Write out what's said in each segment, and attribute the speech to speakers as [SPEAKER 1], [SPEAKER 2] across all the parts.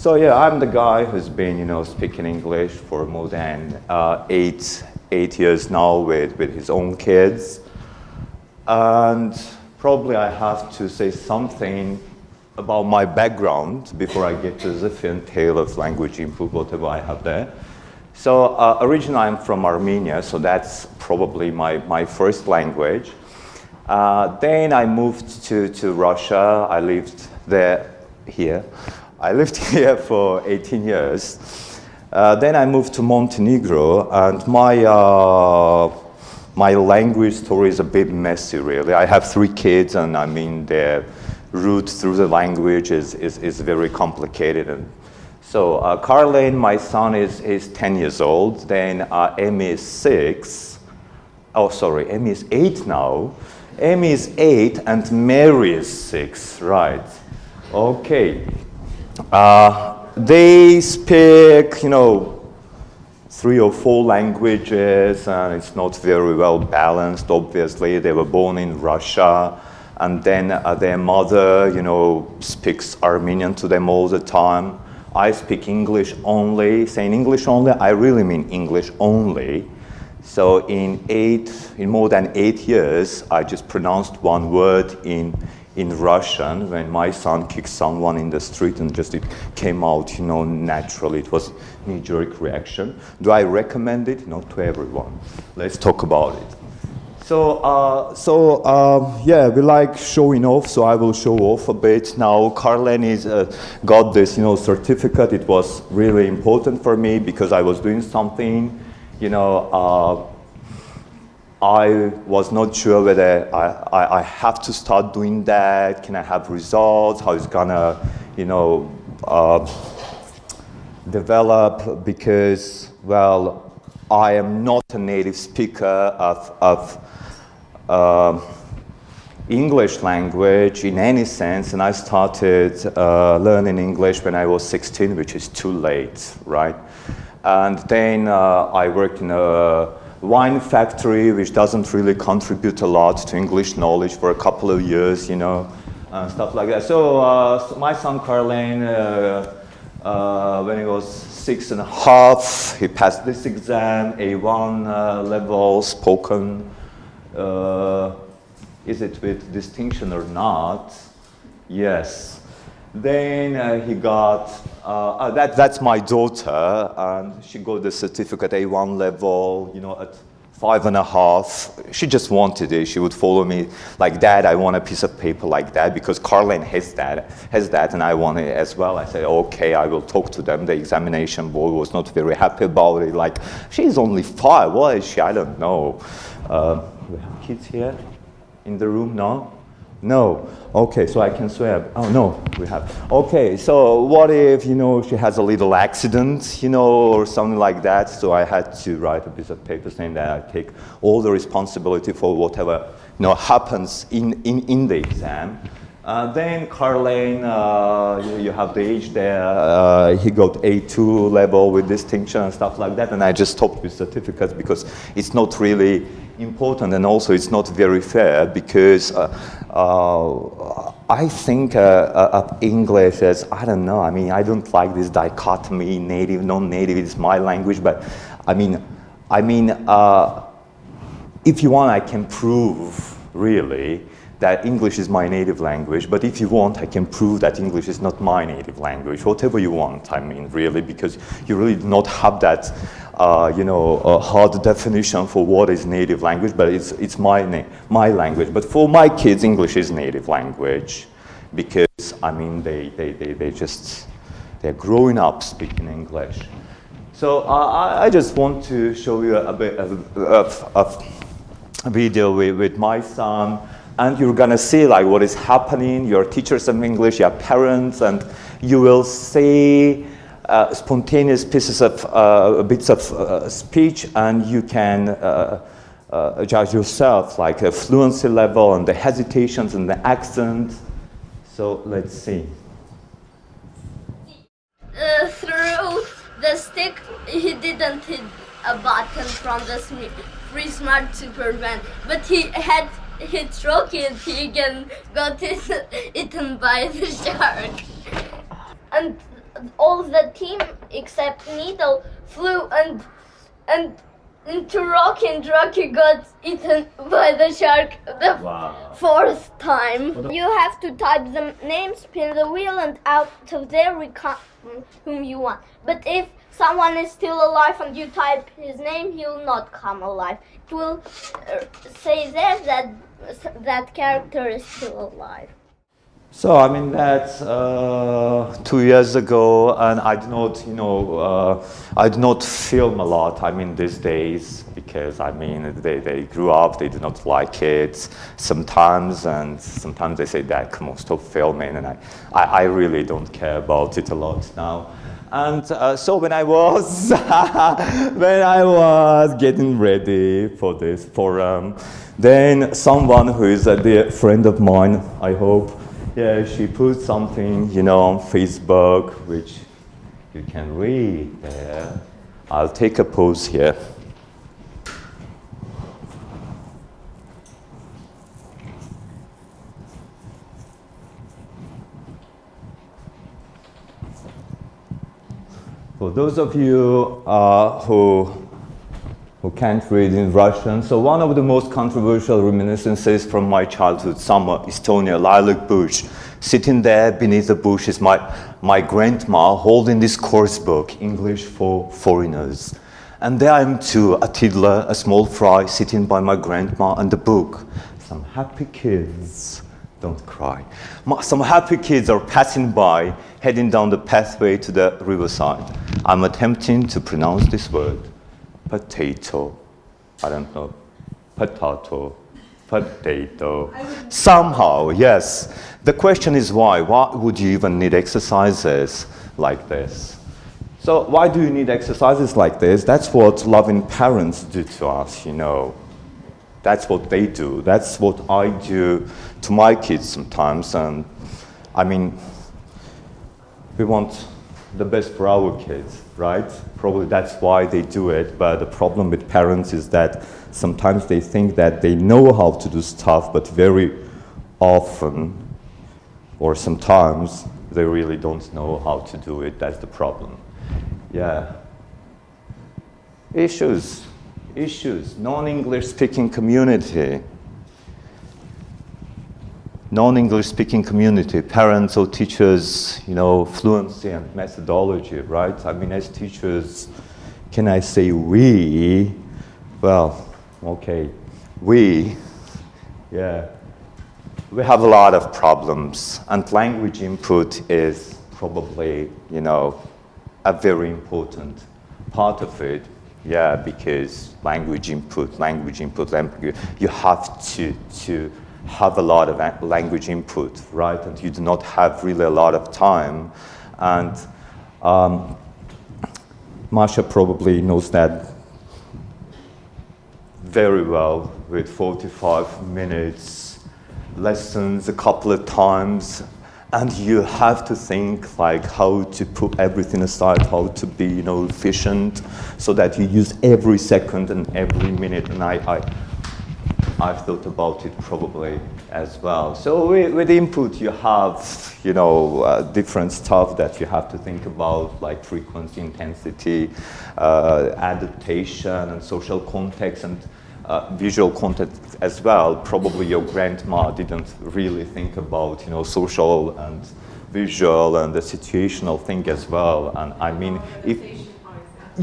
[SPEAKER 1] So yeah, I'm the guy who's been, speaking English for more than 8 years now with his own kids. And probably I have to say something about my background before I get to the Zipfian tale of language input, whatever I have there. So originally I'm from Armenia, so that's probably my first language. Then I moved to Russia. I lived here. I lived here for 18 years. Then I moved to Montenegro, and my language story is a bit messy, really. I have 3 kids, and I mean their route through the language is very complicated. And so Carleni, my son, is 10 years old. Then Amy is 6. Oh, sorry, Amy is 8 now. Amy is 8, and Mary is 6. Right. Okay. They speak, 3 or 4 languages, and it's not very well balanced, obviously. They were born in Russia, and then their mother, speaks Armenian to them all the time. I speak English only. Saying English only, I really mean English only. So in more than 8 years, I just pronounced one word in Russian when my son kicked someone in the street, and just it came out, naturally. It was knee-jerk reaction. Do I recommend it? Not to everyone. Let's talk about it. Yeah, we like showing off, so I will show off a bit. Now, Carleni's got this, certificate. It was really important for me because I was doing something, I was not sure whether I have to start doing that. Can I have results? How it's gonna, develop? Because, well, I am not a native speaker of English language in any sense, and I started learning English when I was 16, which is too late, right? And then I worked in a wine factory, which doesn't really contribute a lot to English knowledge, for a couple of years, stuff like that. So my son Carleni, when he was 6.5, he passed this exam, A1 level, spoken. Is it with distinction or not? Yes. Then he got, that's my daughter, and she got the certificate A1 level, at 5.5. She just wanted it. She would follow me like, Dad, I want a piece of paper like that, because Carleni has that, and I want it as well. I said, okay, I will talk to them. The examination board was not very happy about it. Like, she's only 5. What is she? I don't know. We have kids here in the room? No? No. Okay, so I can swear. Oh, no, we have. Okay, so what if, she has a little accident, or something like that? So I had to write a piece of paper saying that I take all the responsibility for whatever, happens in the exam. Then Carleni, you have the age there. He got A2 level with distinction and stuff like that, and I just stopped with certificates because it's not really important, and also it's not very fair, because I think of English as, I don't know, I don't like this dichotomy, native, non-native. It's my language, but if you want, I can prove really that English is my native language, but if you want, I can prove that English is not my native language. Whatever you want, really, because you really do not have that, a hard definition for what is native language, but it's my language. But for my kids, English is native language, because they're growing up speaking English. So I just want to show you a bit of a video with my son. And you're gonna see like what is happening. Your teachers of English, your parents, and you will see spontaneous pieces of bits of speech, and you can judge yourself, like a fluency level and the hesitations and the accent. So let's see.
[SPEAKER 2] Through the stick, he didn't hit a button from the free smart Superman, but he had hit Rocky and he got eaten by the shark. And all the team except Needle flew and into Rocky, and Rocky got eaten by the shark the fourth time. You have to type the name, spin the wheel, and out of there we come whom you want. But if someone is still alive and you type his name, he will not come alive. It will say there that that character is still alive.
[SPEAKER 1] So I mean that's 2 years ago, and I do not, I do not film a lot. I mean these days, because I mean they grew up, they do not like it sometimes, and sometimes they say, "Dad, come on, stop filming," and I really don't care about it a lot now. And so when I was getting ready for this forum, then someone who is a dear friend of mine, I hope. Yeah, she put something, on Facebook, which you can read there. I'll take a pause here. For those of you who can't read in Russian, so one of the most controversial reminiscences from my childhood summer, Estonia, lilac bush. Sitting there beneath the bush is my grandma holding this course book, English for Foreigners. And there I am too, a tiddler, a small fry, sitting by my grandma and the book. Some happy kids, don't cry. Some happy kids are passing by, heading down the pathway to the riverside. I'm attempting to pronounce this word. Potato, I don't know, potato. Somehow, yes. The question is why? Why would you even need exercises like this? So why do you need exercises like this? That's what loving parents do to us, That's what they do. That's what I do to my kids sometimes. And I mean, we want the best for our kids, right? Probably that's why they do it, but the problem with parents is that sometimes they think that they know how to do stuff, but very often, or sometimes, they really don't know how to do it. That's the problem. Yeah. Issues. Non-English speaking community. Non-English speaking community, parents or teachers, fluency and methodology, right? I mean, as teachers, can I say we? Well, okay, we have a lot of problems, and language input is probably, a very important part of it. Yeah, because language input, you have to have a lot of language input, right? And you do not have really a lot of time. And Masha probably knows that very well, with 45 minutes, lessons a couple of times, and you have to think like how to put everything aside, how to be, efficient, so that you use every second and every minute. And I've thought about it probably as well. So with input, you have, different stuff that you have to think about, like frequency, intensity, adaptation, and social context, and visual context as well. Probably your grandma didn't really think about, social and visual and the situational thing as well. And I mean,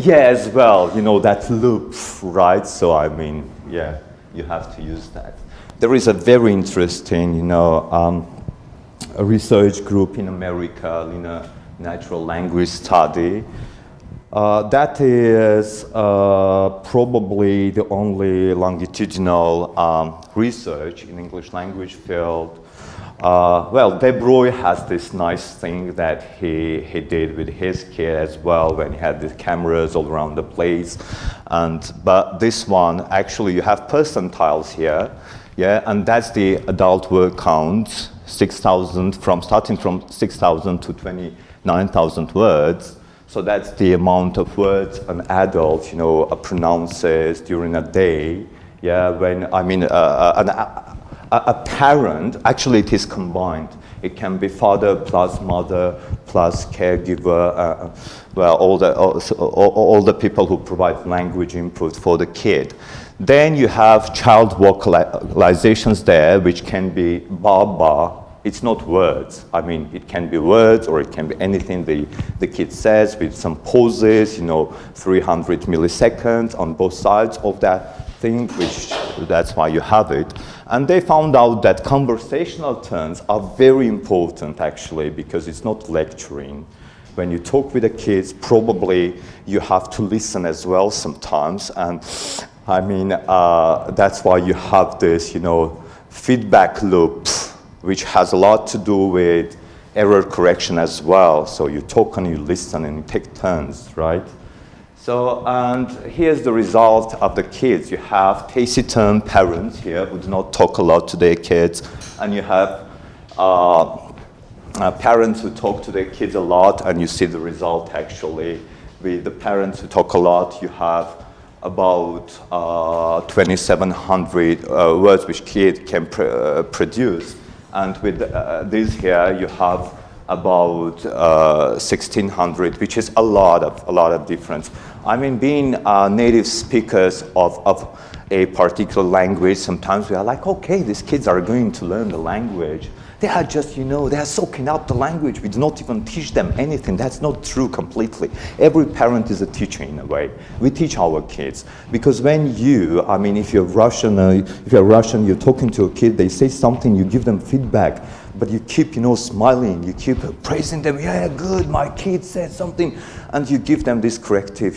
[SPEAKER 1] as well, that loop, right? So I mean, yeah. You have to use that. There is a very interesting, a research group in America, natural language study. That is probably the only longitudinal research in English language field. Well, De Broglie has this nice thing that he did with his kid as well, when he had the cameras all around the place. But this one, actually, you have percentiles here, and that's the adult word count, 6,000, starting from 6,000 to 29,000 words. So that's the amount of words an adult, pronounces during a day. Yeah, when I mean a parent, actually it is combined. It can be father plus mother plus caregiver, well, all the people who provide language input for the kid. Then you have child vocalizations there, which can be ba-ba. It's not words. I mean, it can be words or it can be anything the kid says with some pauses, 300 milliseconds on both sides of that thing, which that's why you have it. And they found out that conversational turns are very important, actually, because it's not lecturing. When you talk with the kids, probably you have to listen as well sometimes. And I mean, that's why you have this, feedback loop, which has a lot to do with error correction as well. So you talk and you listen and you take turns, right? So, and here's the result of the kids. You have taciturn parents here who do not talk a lot to their kids, and you have parents who talk to their kids a lot, and you see the result actually. With the parents who talk a lot, you have about 2,700 words which kid can produce. And with this here, you have about 1,600, which is a lot of difference. I mean, being native speakers of a particular language, sometimes we are like, okay, these kids are going to learn the language. They are just, they are soaking up the language. We do not even teach them anything. That's not true completely. Every parent is a teacher in a way. We teach our kids. Because when if you're Russian, you're talking to a kid, they say something, you give them feedback, but you keep, smiling, you keep praising them, yeah, good, my kid said something, and you give them this corrective,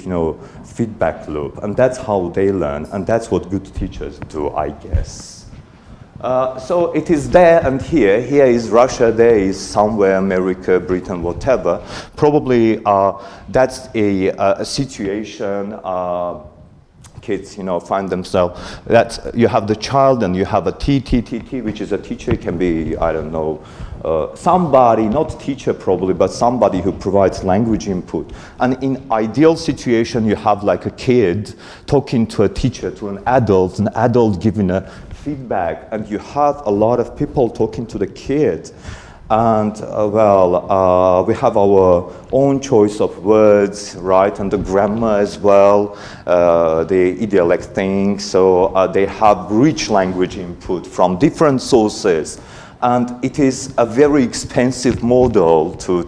[SPEAKER 1] feedback loop. And that's how they learn, and that's what good teachers do, I guess. So it is there and here. Here is Russia, there is somewhere America, Britain, whatever. Probably that's a situation kids, find themselves. That's, you have the child and you have a T, which is a teacher. It can be, I don't know, somebody, not teacher probably, but somebody who provides language input. And in ideal situation, you have like a kid talking to a teacher, to an adult giving a feedback, and you have a lot of people talking to the kids. And we have our own choice of words, right, and the grammar as well, the idiolect thing. So they have rich language input from different sources. And it is a very expensive model to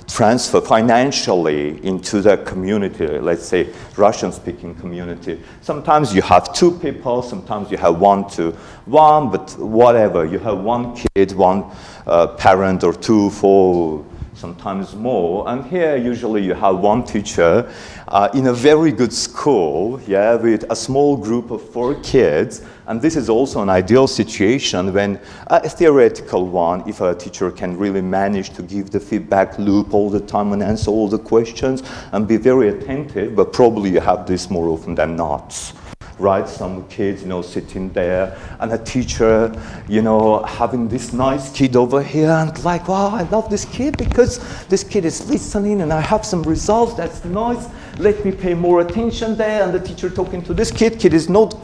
[SPEAKER 1] transfer financially into the community, let's say Russian-speaking community. Sometimes you have two people, sometimes you have 1 to 1, but whatever. You have one kid, one parent, or 2, 4, sometimes more. And here, usually, you have one teacher in a very good school, yeah, with a small group of 4 kids. And this is also an ideal situation when a theoretical one, if a teacher can really manage to give the feedback loop all the time and answer all the questions and be very attentive, but probably you have this more often than not. Right, some kids, sitting there, and a teacher, having this nice kid over here, and like, wow, I love this kid because this kid is listening, and I have some results. That's nice. Let me pay more attention there. And the teacher talking to this kid is not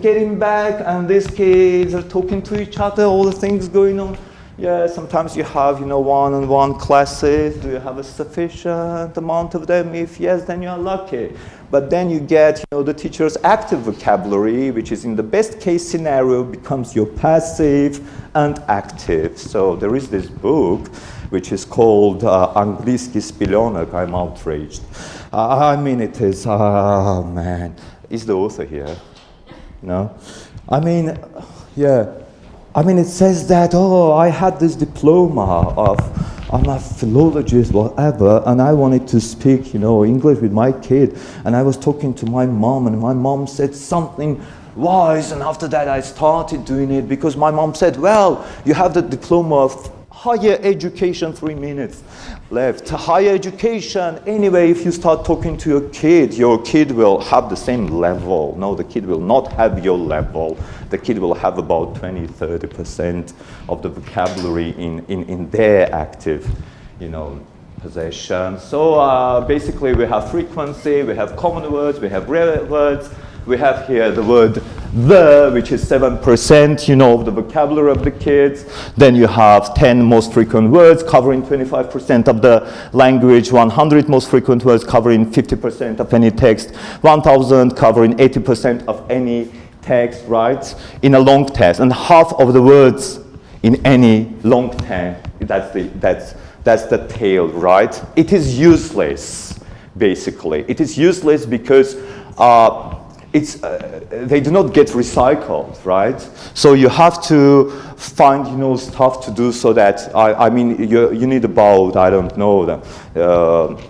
[SPEAKER 1] getting back, and these kids are talking to each other. All the things going on. Yeah, sometimes you have, one-on-one classes. Do you have a sufficient amount of them? If yes, then you are lucky. But then you get, the teacher's active vocabulary, which is in the best case scenario becomes your passive and active. So there is this book, which is called Angliski s Pilonek. I'm outraged. It is, oh man. Is the author here? No? It says that, I had this diploma I'm a philologist, whatever, and I wanted to speak, English with my kid. And I was talking to my mom, and my mom said something wise, and after that I started doing it because my mom said, well, you have the diploma of higher education, 3 minutes left. Higher education, anyway, if you start talking to your kid will have the same level. No, the kid will not have your level. The kid will have about 20-30% of the vocabulary in their active, possession. So basically we have frequency, we have common words, we have rare words. We have here the word the, which is 7%, you know, of the vocabulary of the kids. Then you have 10 most frequent words covering 25% of the language, 100 most frequent words covering 50% of any text, 1,000 covering 80% of any text, right, in a long test. And half of the words in any long test, that's the tail, right? It is useless, basically. It is useless because they do not get recycled, right? So you have to find, you know, stuff to do so that, I mean, you need about, I don't know, the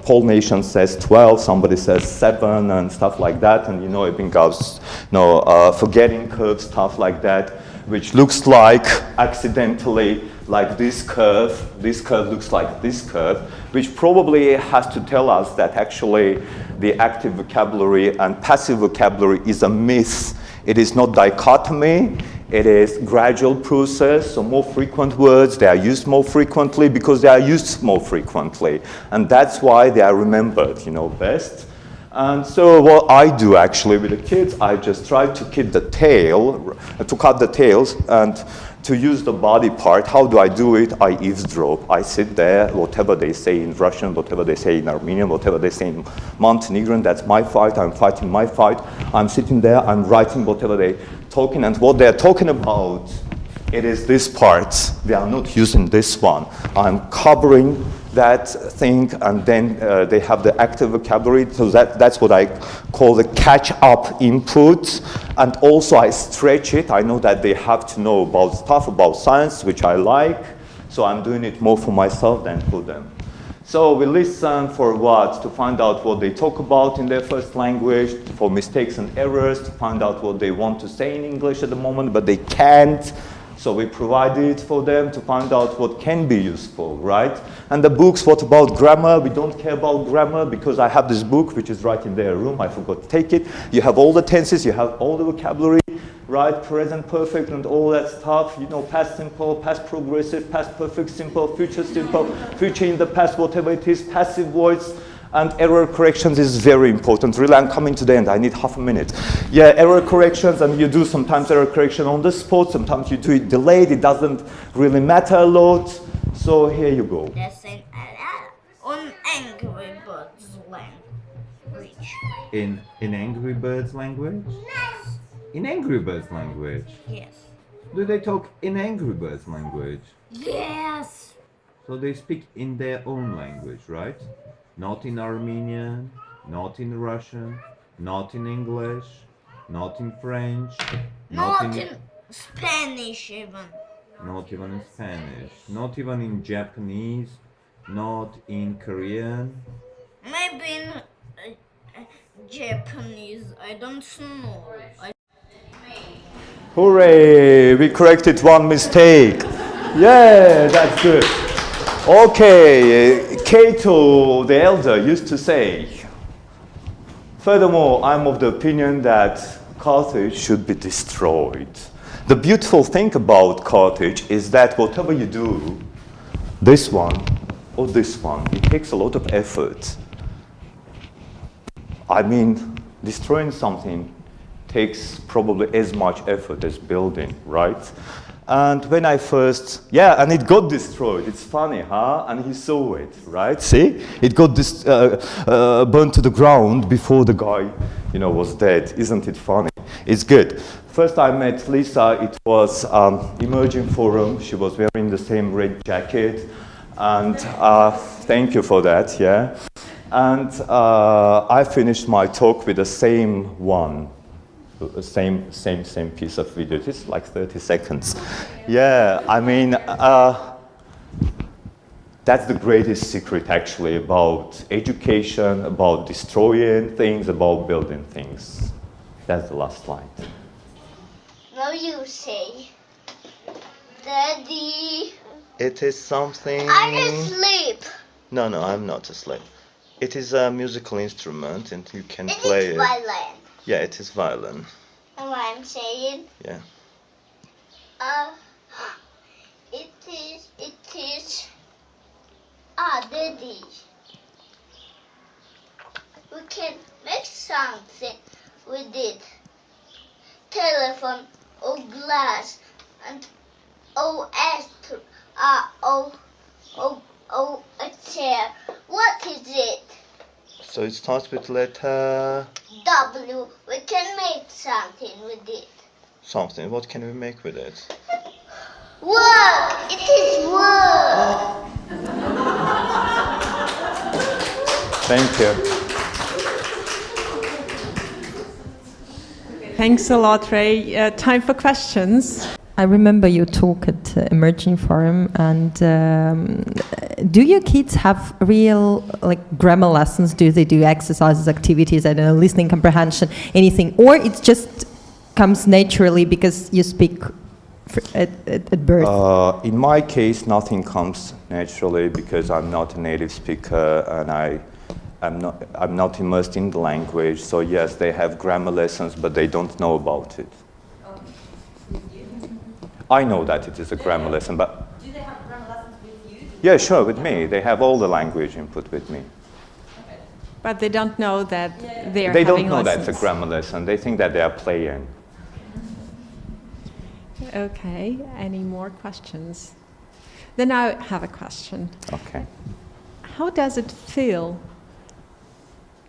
[SPEAKER 1] Paul Nation says 12, somebody says 7 and stuff like that, and, you know, it becomes, you know, forgetting curve, stuff like that, which looks like accidentally like this curve looks like this curve, which probably has to tell us that actually the active vocabulary and passive vocabulary is a myth. It is not dichotomy, it is gradual process, so more frequent words, they are used more frequently because they are used more frequently. And that's why they are remembered, you know, best. And so what I do actually with the kids, I just try to keep the tail, to cut the tails and to use the body part. How do I do it? I eavesdrop. I sit there, whatever they say in Russian, whatever they say in Armenian, whatever they say in Montenegrin, that's my fight, I'm fighting my fight. I'm sitting there, I'm writing whatever they're talking, and what they're talking about, it is this part. They are not using this one. I'm covering that thing, and then they have the active vocabulary, so that's what I call the catch-up input. And also I stretch it. I know that they have to know about stuff, about science, which I like, so I'm doing it more for myself than for them. So we listen for what? To find out what they talk about in their first language, for mistakes and errors, to find out what they want to say in English at the moment, but they can't. So we provide it for them to find out what can be useful, right? And the books, what about grammar? We don't care about grammar because I have this book which is right in their room. I forgot to take it. You have all the tenses, you have all the vocabulary, right? Present perfect and all that stuff. You know, past simple, past progressive, past perfect simple, future in the past, whatever it is, passive voice. And error corrections is very important. Really, I'm coming to the end. I need half a minute. Yeah, error corrections, and you do sometimes error correction on the spot. Sometimes you do it delayed. It doesn't really matter a lot. So here you go.
[SPEAKER 2] Lesson on Angry Birds language.
[SPEAKER 1] In Angry Birds language?
[SPEAKER 2] Yes.
[SPEAKER 1] In Angry Birds language?
[SPEAKER 2] Yes.
[SPEAKER 1] Do they talk in Angry Birds language?
[SPEAKER 2] Yes.
[SPEAKER 1] So they speak in their own language, right? Not in Armenian, not in Russian, not in English, not in French,
[SPEAKER 2] Not in Spanish even.
[SPEAKER 1] Not even in Spanish, not even in Japanese, not in Korean.
[SPEAKER 2] Maybe in Japanese. I don't know.
[SPEAKER 1] Hooray! We corrected one mistake. Yeah, that's good. Okay, Cato the Elder used to say, furthermore, I'm of the opinion that Carthage should be destroyed. The beautiful thing about Carthage is that whatever you do, this one or this one, it takes a lot of effort. I mean, destroying something takes probably as much effort as building, right? And when I first, yeah, and it got destroyed. It's funny, huh? And he saw it, right? See? It got burned to the ground before the guy, you know, was dead. Isn't it funny? It's good. First I met Lisa. It was Emerging Forum. She was wearing the same red jacket. And thank you for that, yeah. And I finished my talk with the same one. Same piece of video. It's like 30 seconds. Yeah, I mean, that's the greatest secret actually about education, about destroying things, about building things. That's the last slide.
[SPEAKER 2] Now you say, Daddy.
[SPEAKER 1] It is something...
[SPEAKER 2] I'm asleep.
[SPEAKER 1] No, I'm not asleep. It is a musical instrument and you can play it.
[SPEAKER 2] It's violin.
[SPEAKER 1] Yeah, it is violin.
[SPEAKER 2] And what I'm saying?
[SPEAKER 1] Yeah.
[SPEAKER 2] It is. Daddy. We can make something with it. telephone, O glass, and O a chair. What is it?
[SPEAKER 1] So it starts with letter...
[SPEAKER 2] W. We can make something with it.
[SPEAKER 1] something. What can we make with it?
[SPEAKER 2] Word! It is word!
[SPEAKER 1] Thank you.
[SPEAKER 3] Thanks a lot, Ray. Time for questions.
[SPEAKER 4] I remember your talk at Emerging Forum, and do your kids have real grammar lessons? Do they do exercises, activities, I don't know, listening comprehension, anything? Or it just comes naturally because you speak at birth?
[SPEAKER 1] In my case, nothing comes naturally because I'm not a native speaker and I'm not immersed in the language. So yes, they have grammar lessons, but they don't know about it. I know that it is a grammar lesson, but...
[SPEAKER 4] Do they have grammar lessons with you?
[SPEAKER 1] Yeah, sure, with me. They have all the language input with me.
[SPEAKER 3] Okay. But they don't know that they are
[SPEAKER 1] They
[SPEAKER 3] having
[SPEAKER 1] don't know
[SPEAKER 3] lessons.
[SPEAKER 1] that's a grammar lesson. They think that they are playing.
[SPEAKER 3] Okay, any more questions? Then I have a question.
[SPEAKER 1] Okay.
[SPEAKER 3] How does it feel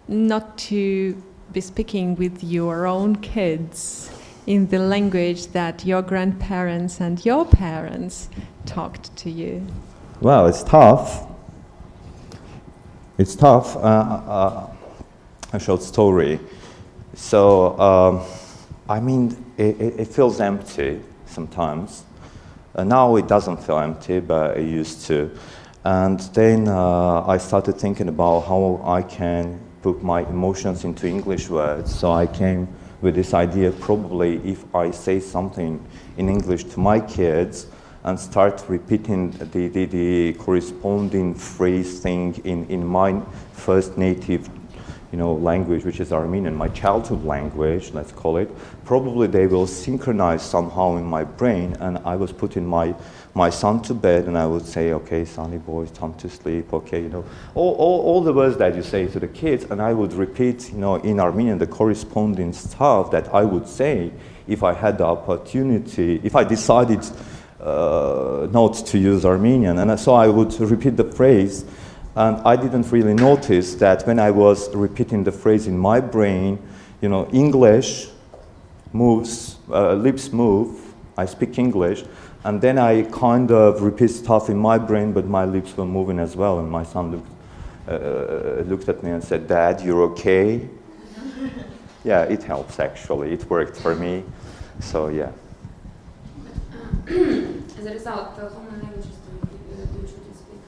[SPEAKER 3] not to be speaking with your own kids in the language that your grandparents and your parents talked to you?
[SPEAKER 1] Well, it's tough. It's tough. A short story. So, I mean, it feels empty sometimes. Now it doesn't feel empty, but it used to. And then I started thinking about how I can put my emotions into English words. So I came with this idea, probably if I say something in English to my kids and start repeating the corresponding phrase thing in my first native language, which is Armenian, my childhood language, let's call it, probably they will synchronize somehow in my brain, and I was putting my son to bed and I would say, okay, sonny boy, it's time to sleep, okay, all the words that you say to the kids, and I would repeat, in Armenian, the corresponding stuff that I would say if I had the opportunity, if I decided not to use Armenian, and so I would repeat the phrase. And I didn't really notice that when I was repeating the phrase in my brain, English moves, lips move, I speak English, and then I kind of repeat stuff in my brain, but my lips were moving as well, and my son looked at me and said, "Dad, you're okay?" Yeah, it helps actually, it worked for me, so yeah.
[SPEAKER 5] As a result, how many languages do you speak?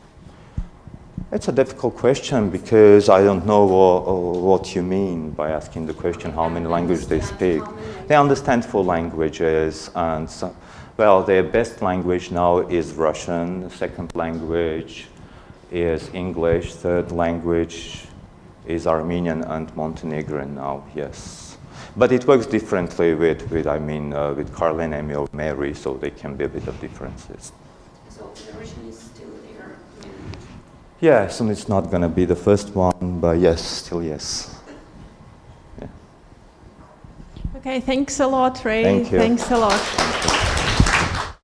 [SPEAKER 1] It's a difficult question because I don't know what you mean by asking the question how many languages they speak. They understand 4 languages, and well, their best language now is Russian, the second language is English, third language is Armenian and Montenegrin now, yes. But it works differently with Carleni or Mary, so there can be a bit of differences.
[SPEAKER 5] So the Russian is still there?
[SPEAKER 1] Yes, and it's not going to be the first one, but yes, still yes. Yeah.
[SPEAKER 3] Okay, thanks a lot, Ray.
[SPEAKER 1] Thank you.
[SPEAKER 3] Thanks a lot.